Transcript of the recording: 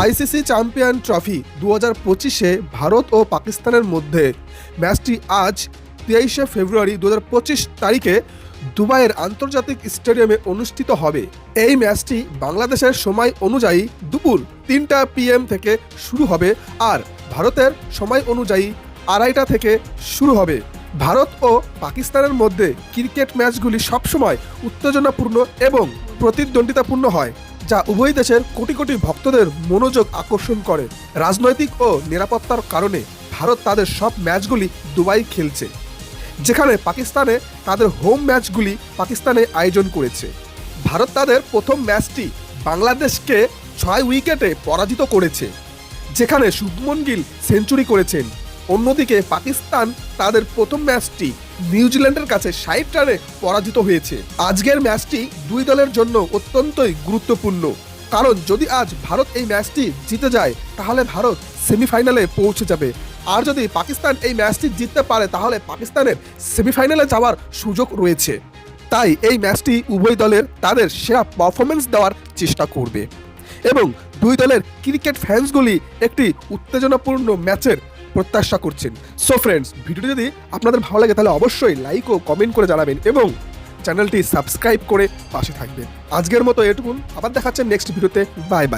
ICC champion trophy 2025-এ Bharat ও পাকিস্তানের মধ্যে ম্যাচটি আজ 23শে ফেব্রুয়ারি 2025 তারিখে দুবাইয়ের আন্তর্জাতিক স্টেডিয়ামে অনুষ্ঠিত হবে। এই ম্যাচটি বাংলাদেশের সময় অনুযায়ী দুপুর 3টা PM থেকে শুরু হবে আর ভারতের সময় অনুযায়ী 2:30টা থেকে শুরু হবে। ভারত ও পাকিস্তানের মধ্যে ক্রিকেট ম্যাচগুলি সবসময় উত্তেজনাপূর্ণ এবং প্রতিদ্বন্দ্বিতাপূর্ণ হয়, যা উভয় দেশের কোটি কোটি ভক্তদের মনোযোগ আকর্ষণ করে। রাজনৈতিক ও নিরাপত্তার কারণে ভারত তাদের সব ম্যাচগুলি দুবাই খেলছে, যেখানে পাকিস্তানে তাদের হোম ম্যাচগুলি পাকিস্তানে আয়োজন করেছে। ভারত তাদের প্রথম ম্যাচটি বাংলাদেশকে 6 উইকেটে পরাজিত করেছে, যেখানে শুভমন গিল সেঞ্চুরি করেছেন। অন্যদিকে পাকিস্তান তাদের প্রথম ম্যাচটি নিউজিল্যান্ডের কাছে 60 রানে পরাজিত হয়েছে। আজকের ম্যাচটি দুই দলের জন্য অত্যন্তই গুরুত্বপূর্ণ, কারণ যদি আজ ভারত এই ম্যাচটি জিতে যায় তাহলে ভারত সেমিফাইনালে পৌঁছে যাবে, আর যদি পাকিস্তান এই ম্যাচটি জিততে পারে তাহলে পাকিস্তানের সেমিফাইনালে যাওয়ার সুযোগ রয়েছে। তাই এই ম্যাচটি উভয় দলের তাদের সেরা পারফরমেন্স দেওয়ার চেষ্টা করবে এবং দুই দলের ক্রিকেট ফ্যান্সগুলি একটি উত্তেজনাপূর্ণ ম্যাচের প্রত্যাশা করছেন। সো ফ্রেন্ডস, ভিডিওটি যদি আপনাদের ভালো লাগে তাহলে অবশ্যই লাইক ও কমেন্ট করে জানাবেন এবং চ্যানেলটি সাবস্ক্রাইব করে পাশে থাকবেন। আজকের মতো এটুকুন, আবার দেখাচ্ছেন নেক্সট ভিডিওতে। Bye bye.